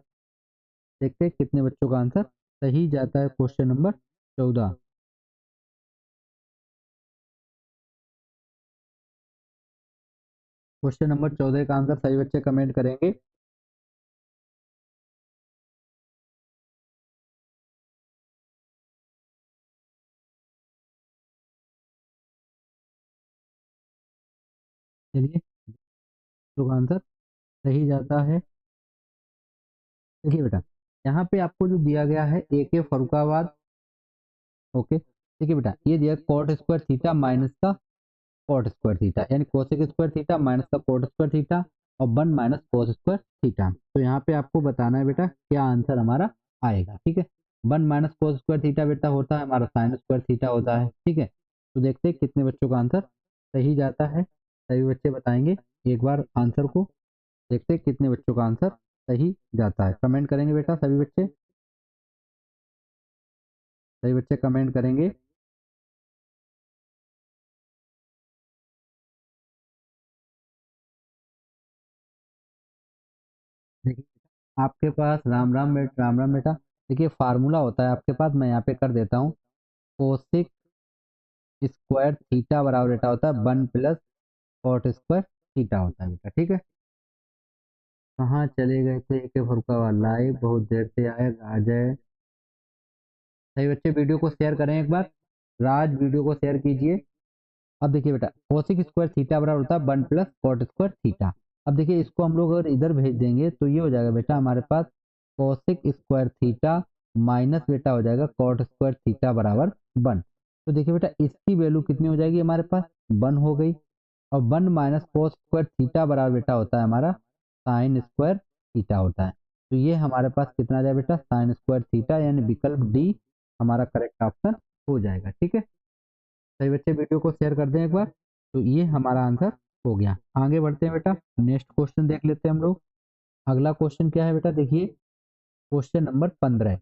देखते हैं कितने बच्चों का आंसर सही जाता है क्वेश्चन नंबर 14। क्वेश्चन नंबर 14 का आंसर सभी बच्चे कमेंट करेंगे। चलिए तो आंसर सही जाता है। देखिए बेटा यहाँ पे आपको जो दिया गया है ए के फरुखाबाद, ओके। देखिए बेटा ये दिया कॉट स्क्वायर थीटा माइनस का कॉट स्क्वायर थीटा, यानी कोसेक स्क्वायर थीटा माइनस का कॉट स्क्वायर थीटा, और 1 - कोस स्क्वायर थीटा। तो यहाँ पे आपको बताना है बेटा क्या आंसर हमारा आएगा, ठीक है। 1 माइनस कोस स्क्वायर थीटा बेटा होता है हमारा साइन स्क्वायर थीटा होता है, ठीक है। तो देखते हैं कितने बच्चों का आंसर सही जाता है, सभी बच्चे बताएंगे एक बार आंसर को। देखते हैं कितने बच्चों का आंसर सही जाता है, कमेंट करेंगे बेटा सभी बच्चे, सभी बच्चे कमेंट करेंगे। देखिए आपके पास राम राम बेटा। देखिए फार्मूला होता है आपके पास, मैं यहाँ पे कर देता हूँ। कोसिक स्क्वायर थीटा बराबर बेटा होता है 1 प्लस कॉट स्क्वायर थीटा होता है बेटा, ठीक है। कहाँ चले गए थे के फुरका लाइव, बहुत देर से आए आ जाए। सही बच्चे वीडियो को शेयर करें एक बार, राज वीडियो को शेयर कीजिए। अब देखिए बेटा कोसिक स्क्वायर थीटा बराबर होता है 1 प्लस कॉट स्क्वायर थीटा। अब देखिए इसको हम लोग अगर इधर भेज देंगे तो ये हो जाएगा बेटा हमारे पास कोसिक स्क्वायर थीटा माइनस बेटा हो जाएगा कॉट स्क्वायर थीटा बराबर 1। तो देखिए बेटा इसकी वैल्यू कितनी हो जाएगी हमारे पास 1 हो गई। और 1 माइनस कोस स्क्वायर थीटा बराबर बेटा होता है हमारा साइन स्क्वायर थीटा होता है। तो ये हमारे पास कितना आ जाए बेटा साइन स्क्वायर थीटा, यानी विकल्प डी हमारा करेक्ट ऑप्शन हो जाएगा, ठीक है। सही बच्चे वीडियो को शेयर कर दें एक बार। तो ये हमारा आंसर हो गया। आगे बढ़ते हैं बेटा, नेक्स्ट क्वेश्चन देख लेते हैं हम लोग। अगला क्वेश्चन क्या है बेटा, देखिए क्वेश्चन नंबर 15।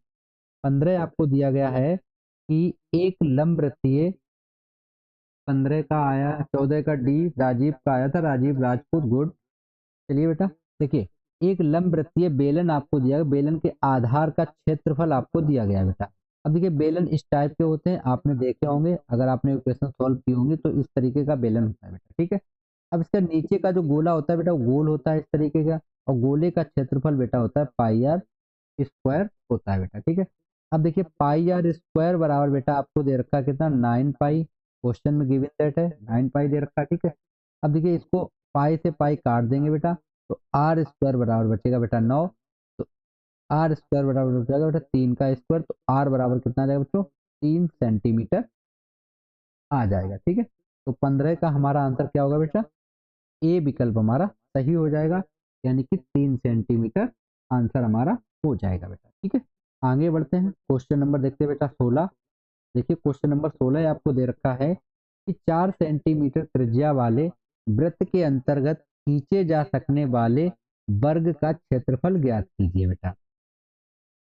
15 आपको दिया गया है कि एक लंब वृत्तीय, 15 का आया, 14 का डी राजीव का आया था, राजीव राजपूत गुड। चलिए बेटा देखिए एक लंब वृत्तीय बेलन आपको दिया गया, बेलन के आधार का क्षेत्रफल आपको दिया गया है बेटा। अब देखिए बेलन इस टाइप के होते हैं, आपने देखे होंगे, अगर आपने इक्वेशन सॉल्व की होंगी तो इस तरीके का बेलन होता है बेटा, ठीक है। अब इसका नीचे का जो गोला होता है बेटा वो गोल होता है इस तरीके का, और गोले का क्षेत्रफल बेटा होता है पाई आर स्क्वायर होता है बेटा, ठीक है। अब देखिए पाई आर स्क्वायर बराबर बेटा आपको दे रखा है कितना 9 पाई, क्वेश्चन में गिवन दैट है 9 पाई दे रखा है, ठीक है। अब देखिए इसको पाई से पाई काट देंगे बेटा, तो आर स्क्वायर बराबर बचेगा बेटा 9। तो आर स्क्वायर बराबर हो जाएगा बेटा 3 का स्क्वायर, तो आर बराबर कितना आ जाएगा बच्चों 3 सेंटीमीटर आ जाएगा, ठीक है। तो 15 का हमारा आंसर क्या होगा बेटा, ए विकल्प हमारा सही हो जाएगा, यानी कि 3 सेंटीमीटर आंसर हमारा हो जाएगा बेटा, ठीक है। आगे बढ़ते हैं, क्वेश्चन नंबर देखते हैं बेटा 16। देखिए क्वेश्चन नंबर 16 आपको दे रखा है कि 4 सेंटीमीटर त्रिज्या वाले वृत्त के अंतर्गत खींचे जा सकने वाले वर्ग का क्षेत्रफल ज्ञात कीजिए बेटा,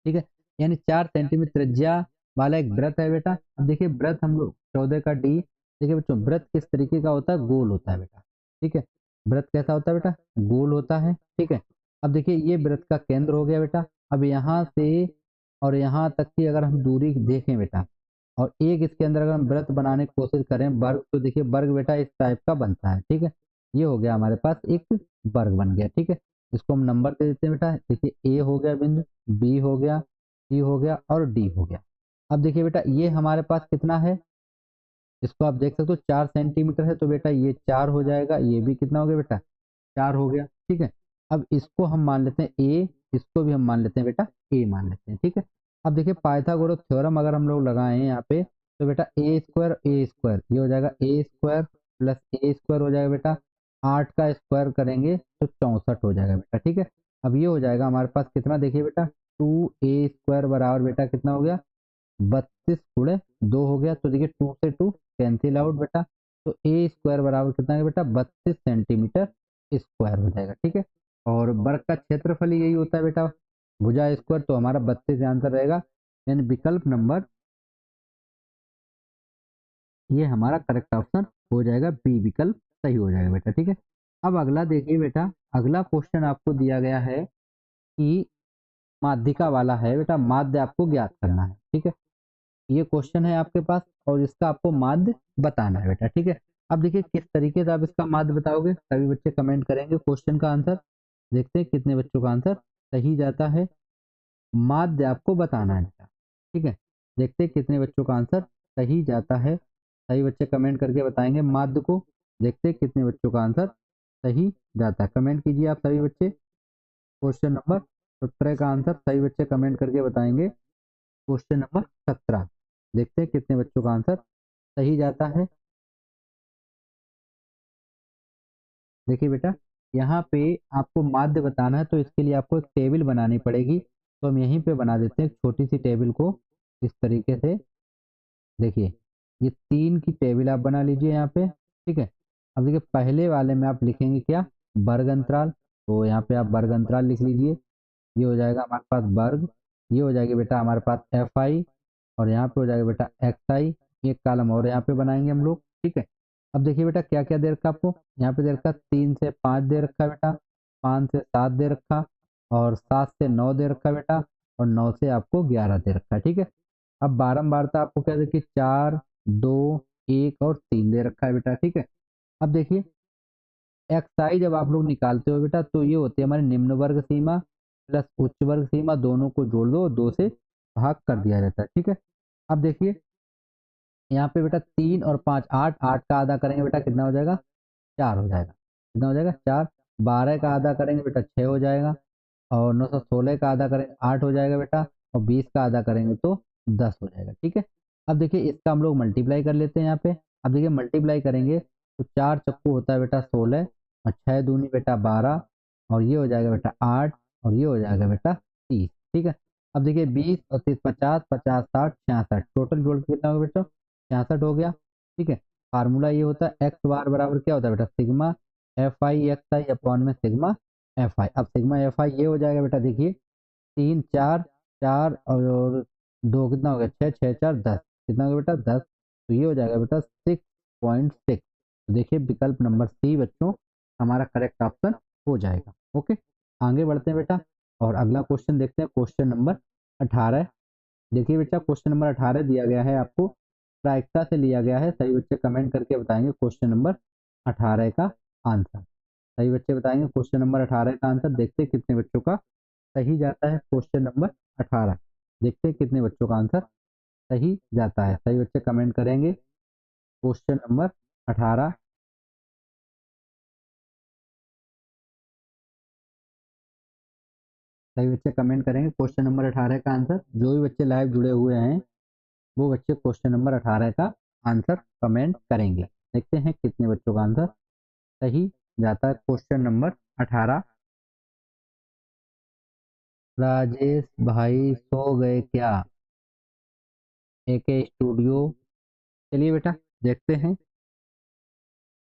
ठीक है। यानी 4 सेंटीमीटर त्रिज्या वाला एक वृत्त है बेटा। अब देखिए वृत्त हम लोग 14 का डी, देखिए बच्चों वृत्त किस तरीके का होता है, गोल होता है बेटा, ठीक है। वृत्त कैसा होता है बेटा, गोल होता है, ठीक है। अब देखिए ये वृत्त का केंद्र हो गया बेटा। अब यहाँ से और यहाँ तक की अगर हम दूरी देखें बेटा, और एक इसके अंदर अगर हम वृत्त बनाने की कोशिश करें वर्ग, तो देखिए वर्ग बेटा इस टाइप का बनता है, ठीक है। ये हो गया हमारे पास एक वर्ग बन गया, ठीक है। इसको हम नंबर दे देते हैं बेटा, देखिए ए हो गया बिंदु, बी हो गया, सी हो गया और डी हो गया। अब देखिए बेटा ये हमारे पास कितना है, इसको आप देख सकते हो 4 सेंटीमीटर है, तो बेटा ये 4 हो जाएगा, ये भी कितना हो गया बेटा 4 हो गया, ठीक है। अब इसको हम मान लेते हैं ए, इसको भी हम मान लेते हैं बेटा ए मान लेते हैं, ठीक है। अब देखिए पाइथागोरस थ्योरम अगर हम लोग लगाएं यहाँ पे, तो बेटा ए स्क्वायर ये हो जाएगा ए स्क्वायर प्लस ए स्क्वायर हो जाएगा बेटा, 8 का स्क्वायर करेंगे तो 64 हो जाएगा बेटा, ठीक है। अब ये हो जाएगा हमारे पास कितना, देखिए बेटा 2 ए स्क्वायर बराबर बेटा कितना हो गया 32 गुणे 2 हो गया, तो देखिए 2 से 2 कैंसिल आउट बेटा, तो ए स्क्वायर बराबर कितना है बेटा 32 सेंटीमीटर स्क्वायर हो जाएगा, ठीक है। और वर्ग का क्षेत्रफल यही होता है बेटा भुजा स्क्वायर, तो हमारा 32 आंसर रहेगा, यानी विकल्प नंबर ये हमारा करेक्ट ऑप्शन हो जाएगा, बी विकल्प सही हो जाएगा बेटा, ठीक है। अब अगला देखिए बेटा, अगला क्वेश्चन आपको दिया गया है कि माध्यिका वाला है बेटा, माध्य आपको ज्ञात करना है, ठीक है। ये क्वेश्चन है आपके पास और इसका आपको माध्य बताना है बेटा, ठीक है। अब देखिए किस तरीके से आप इसका माध्य बताओगे, सभी बच्चे कमेंट करेंगे क्वेश्चन का आंसर। देखते हैं कितने बच्चों का आंसर सही जाता है, माध्य आपको बताना है बेटा, ठीक है। देखते हैं कितने बच्चों का आंसर सही जाता है, सही बच्चे कमेंट करके बताएंगे माध्य को। देखते हैं कितने बच्चों का आंसर सही जाता है, कमेंट कीजिए आप सभी बच्चे। क्वेश्चन नंबर 17 का आंसर सही बच्चे कमेंट करके बताएंगे। क्वेश्चन नंबर 17 देखते हैं कितने बच्चों का आंसर सही जाता है। देखिए बेटा यहाँ पे आपको माध्य बताना है, तो इसके लिए आपको एक टेबल बनानी पड़ेगी, तो हम यहीं पे बना देते हैं एक छोटी सी टेबल को। इस तरीके से देखिए, ये 3 की टेबल आप बना लीजिए यहाँ पे, ठीक है। अब देखिए पहले वाले में आप लिखेंगे क्या, वर्ग अंतराल, तो यहाँ पे आप वर्ग अंतराल लिख लीजिए। ये हो जाएगा हमारे पास वर्ग, ये हो जाएगी बेटा हमारे पास एफ आई, और यहाँ पे हो जाएगा बेटा एक्स आई। एक कॉलम और यहाँ पे बनाएंगे हम लोग, ठीक है। अब देखिए बेटा क्या क्या दे रखा आपको, यहाँ पे दे रखा 3 से 5 दे रखा है बेटा, 5 से 7 दे रखा, और 7 से 9 दे रखा है बेटा, और 9 से आपको 11 दे रखा है, ठीक है। अब बारंबारता आपको क्या देखिए 4, 2, 1 और 3 दे रखा है बेटा, ठीक है। अब देखिए एक्साई जब आप लोग निकालते हो बेटा, तो ये होती है हमारी निम्न वर्ग सीमा प्लस उच्च वर्ग सीमा, दोनों को जोड़ दो, 2 से भाग कर दिया जाता है, ठीक है। अब देखिए यहाँ पे बेटा 3 और 5 8, 8 का आधा करेंगे बेटा कितना हो जाएगा, 4 हो जाएगा। कितना हो जाएगा, 4। 12 का आधा करेंगे बेटा 6 हो जाएगा, और 916 का आधा करेंगे 8 हो जाएगा बेटा, और 20 का आधा करेंगे तो 10 हो जाएगा, ठीक है। अब देखिए इसका हम लोग मल्टीप्लाई कर लेते हैं यहाँ पे। अब देखिए मल्टीप्लाई करेंगे तो 4 चक्कू होता है बेटा 16, और 6 दूनी बेटा 12, और ये हो जाएगा बेटा 8, और ये हो जाएगा बेटा 30, ठीक है। अब देखिए 20 और 30 50, 50 60 66, टोटल जोड़ के कितना होगा बेटा, 66 हो गया, ठीक है। फार्मूला ये होता है एक्स बार बराबर क्या होता है बेटा, sigma F I x I upon में सिग्मा एफ आई। अब सिग्मा एफ आई ये हो जाएगा बेटा, देखिए 3 4, 4 और 2 कितना हो गया, 6 6 4 10, कितना हो गया बेटा 10, तो ये हो जाएगा बेटा 6.6। तो देखिए विकल्प नंबर सी बच्चों हमारा करेक्ट ऑप्शन हो जाएगा। ओके, आगे बढ़ते हैं बेटा, और अगला क्वेश्चन देखते हैं, क्वेश्चन नंबर 18। देखिए बेटा क्वेश्चन नंबर 18 दिया गया है आपको, प्रायिकता से लिया गया है। सही बच्चे कमेंट करके बताएंगे क्वेश्चन नंबर 18 का आंसर। सही बच्चे बताएंगे क्वेश्चन नंबर 18 का आंसर। देखते हैं कितने बच्चों का सही जाता है क्वेश्चन नंबर 18। देखते हैं कितने बच्चों का आंसर सही जाता है। सही बच्चे कमेंट करेंगे क्वेश्चन नंबर 18। सही बच्चे कमेंट करेंगे क्वेश्चन नंबर 18 का आंसर। जो भी बच्चे लाइव जुड़े हुए हैं वो बच्चे क्वेश्चन नंबर 18 का आंसर कमेंट करेंगे। देखते हैं कितने बच्चों का आंसर सही जाता है क्वेश्चन नंबर 18। राजेश भाई सो गए क्या, एके स्टूडियो। चलिए बेटा देखते हैं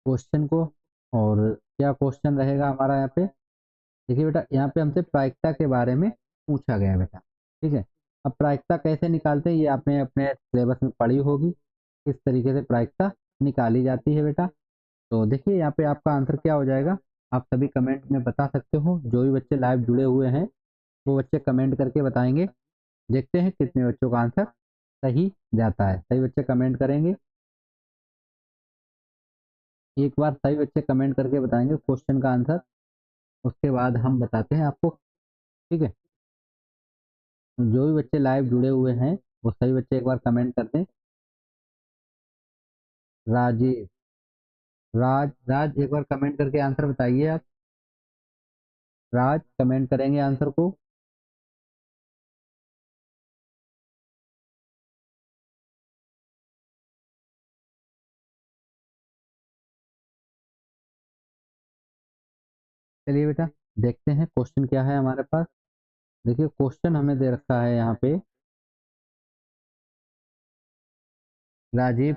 क्वेश्चन को, और क्या क्वेश्चन रहेगा हमारा यहाँ पे। देखिए बेटा यहाँ पे हमसे प्रायिकता के बारे में पूछा गया बेटा, ठीक है। अब प्रायिकता कैसे निकालते हैं ये आपने अपने सिलेबस में पढ़ी होगी, किस तरीके से प्रायिकता निकाली जाती है बेटा। तो देखिए यहाँ पे आपका आंसर क्या हो जाएगा, आप सभी कमेंट में बता सकते हो। जो भी बच्चे लाइव जुड़े हुए हैं वो बच्चे कमेंट करके बताएंगे। देखते हैं कितने बच्चों का आंसर सही जाता है। सही बच्चे कमेंट करेंगे, एक बार सही बच्चे कमेंट करके बताएंगे क्वेश्चन का आंसर, उसके बाद हम बताते हैं आपको, ठीक है। जो भी बच्चे लाइव जुड़े हुए हैं वो सही बच्चे एक बार कमेंट कर दें। राजेश, राज एक बार कमेंट करके आंसर बताइए आप। राज कमेंट करेंगे आंसर को। चलिए बेटा देखते हैं क्वेश्चन क्या है हमारे पास। देखिए क्वेश्चन हमें दे रखा है यहाँ पे, राजीव।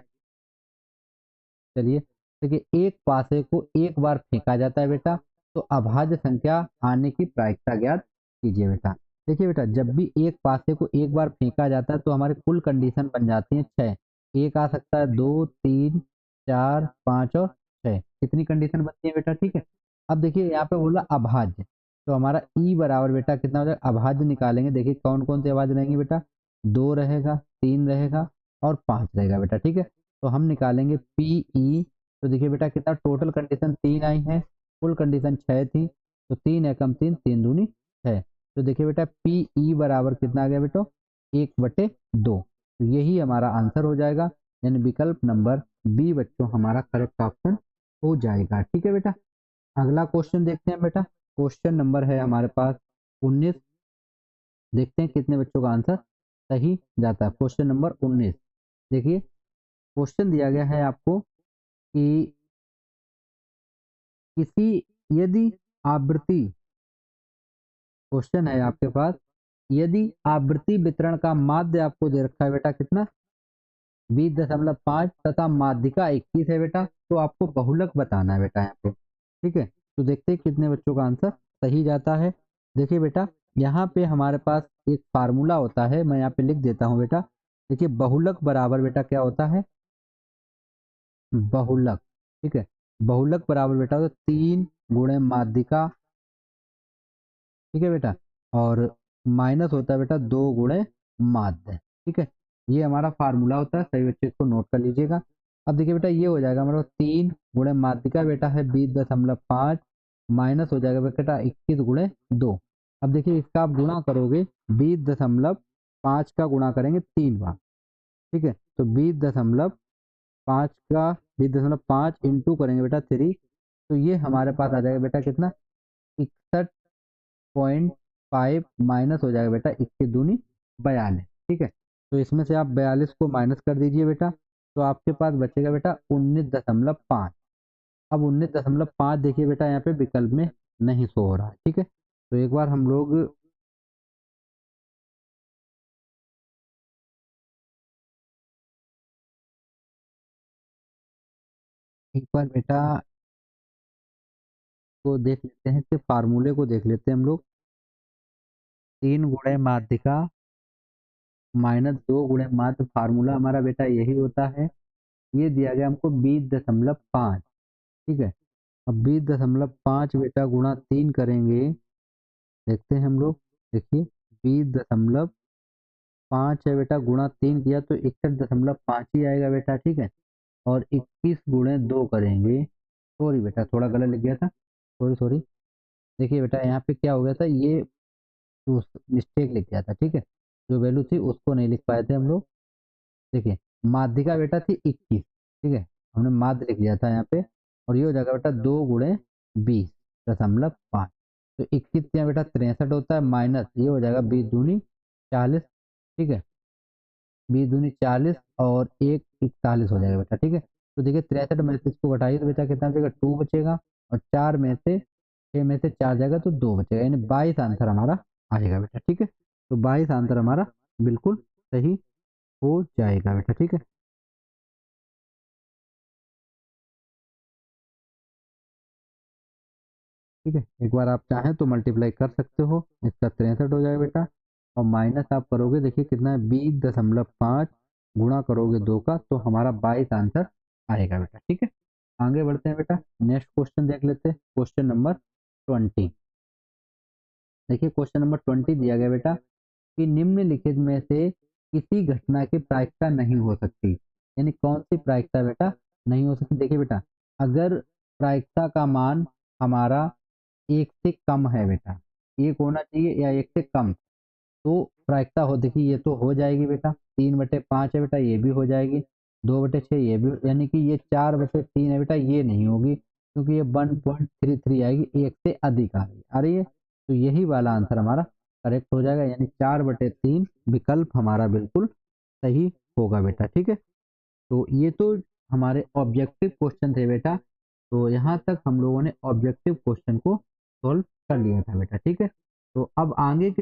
चलिए देखिए एक पासे को एक बार फेंका जाता है बेटा, तो अभाज्य संख्या आने की प्रायिकता ज्ञात कीजिए बेटा। देखिए बेटा जब भी एक पासे को एक बार फेंका जाता है तो हमारी कुल कंडीशन बन जाती है 6। एक आ सकता है, 2 3 4 5 और 6, कितनी कंडीशन बनती है बेटा, ठीक है। अब देखिए यहाँ पे बोला अभाज्य, तो हमारा ई बराबर बेटा कितना हो जाएगा, अभाज्य निकालेंगे। देखिए कौन कौन से अभाज्य रहेंगे बेटा, 2 रहेगा, 3 रहेगा और 5 रहेगा बेटा, ठीक है। तो हम निकालेंगे पी ई, तो देखिए बेटा कितना टोटल कंडीशन 3 आई है, कुल कंडीशन 6 थी, तो 3 एकम 3, 3 दूनी 6। तो देखिए बेटा पी ई बराबर कितना आ गया बेटा, 1/2। तो यही हमारा आंसर हो जाएगा, यानी विकल्प नंबर बी बच्चों हमारा करेक्ट ऑप्शन हो जाएगा, ठीक है बेटा। अगला क्वेश्चन देखते हैं बेटा, क्वेश्चन नंबर है हमारे पास 19। देखते हैं कितने बच्चों का आंसर सही जाता है क्वेश्चन नंबर 19। देखिए क्वेश्चन दिया गया है आपको कि किसी, यदि आवृत्ति, क्वेश्चन है आपके पास यदि आवृत्ति वितरण का माध्य आपको दे रखा है बेटा कितना 20.5 तथा माध्यिका 21 है बेटा, तो आपको बहुलक बताना है बेटा यहाँ पे। ठीक है, तो देखते हैं कितने बच्चों का आंसर सही जाता है। देखिए बेटा, यहाँ पे हमारे पास एक फार्मूला होता है, मैं यहाँ पे लिख देता हूँ बेटा। देखिए बहुलक बराबर बेटा क्या होता है, बहुलक। ठीक है, बहुलक बराबर बेटा तो 3 गुणे माध्यिका। ठीक है बेटा, और माइनस होता है बेटा 2 गुणे माध्य। ठीक है, ये हमारा फार्मूला होता है, सही बच्चे इसको नोट कर लीजिएगा। अब देखिए बेटा, ये हो जाएगा हमारा 3 गुणे माध्यिका बेटा है 20.5 माइनस हो जाएगा बेटा 21 गुणे 2। अब देखिए इसका आप गुणा करोगे, 20.5 का गुणा करेंगे 3 बार। ठीक है, तो 20.5 का 20.5 इंटू करेंगे बेटा 3, तो ये हमारे पास आ जाएगा बेटा कितना 61.5 माइनस हो जाएगा बेटा 21 दूनी 42। ठीक है, तो इसमें से आप 42 को माइनस कर दीजिए बेटा, तो आपके पास बचेगा बेटा 19.5। अब 19.5 देखिए बेटा यहाँ पे विकल्प में नहीं शो हो रहा है। ठीक है, तो एक बार हम लोग एक बार बेटा को देख लेते हैं कि फार्मूले को देख लेते हैं हम लोग। 3 गुणे माध्यिका माइनस 2 गुणे माध्य, फार्मूला हमारा बेटा यही होता है। ये दिया गया हमको 20.5। ठीक है, अब 20.5 बेटा गुणा 3 करेंगे, देखते हैं हम लोग। देखिए 20.5 है बेटा, गुणा 3 किया तो 61.5 ही आएगा बेटा। ठीक है, और 21 गुणे 2 करेंगे, सॉरी बेटा थोड़ा गलत लिख गया था, सॉरी सॉरी। देखिए बेटा यहाँ पे क्या हो गया था, ये मिस्टेक लिख गया था। ठीक है, जो वैल्यू थी उसको नहीं लिख पाए थे हम लोग। देखिए माध्यिका बेटा थी 21। ठीक है, हमने माध्य लिख दिया था यहाँ पे, और ये हो जाएगा बेटा 2 गुणे 20.5। तो 21 यहाँ बेटा 63 होता है, माइनस ये हो जाएगा 20 दूनी 40। ठीक है, 20 दूनी 40 और 1 41 हो जाएगा बेटा। ठीक है, तो देखिए 63 में से इसको घटाइए तो बेटा कितना बचेगा 2 बचेगा, और 4 में से 6 में से 4 जाएगा तो 2 बचेगा, यानी 22 आंसर हमारा आएगा बेटा। ठीक है, तो 22 आंसर हमारा बिल्कुल सही हो जाएगा बेटा। ठीक है, ठीक है, एक बार आप चाहें तो मल्टीप्लाई कर सकते हो, इसका 63 हो जाएगा बेटा, और माइनस आप करोगे, देखिए कितना है 20.5 गुणा करोगे 2 का तो हमारा 22 आंसर आएगा बेटा। ठीक है, आगे बढ़ते हैं बेटा, नेक्स्ट क्वेश्चन देख लेते हैं, क्वेश्चन नंबर 20। देखिए क्वेश्चन नंबर 20 दिया गया बेटा कि निम्नलिखित में से किसी घटना की प्रायिकता नहीं हो सकती, यानी कौन सी प्रायिकता बेटा नहीं हो सकती। देखिए बेटा, अगर प्रायिकता का मान हमारा 1 से कम है बेटा, 1 होना चाहिए या 1 से कम, तो प्रायिकता हो, देखिए ये तो हो जाएगी बेटा, 3/5 है बेटा, ये भी हो जाएगी, 2/6 ये भी, यानी कि ये 4/3 है बेटा, ये नहीं होगी क्योंकि ये 1.33 आएगी, 1 से अधिक आ रही है, तो यही वाला आंसर हमारा करेक्ट हो जाएगा, यानी 4/3 विकल्प हमारा बिल्कुल सही होगा बेटा। ठीक है, तो ये तो हमारे ऑब्जेक्टिव क्वेश्चन थे बेटा, तो यहाँ तक हम लोगों ने ऑब्जेक्टिव क्वेश्चन को सॉल्व कर लिया था बेटा। ठीक है, तो अब आगे के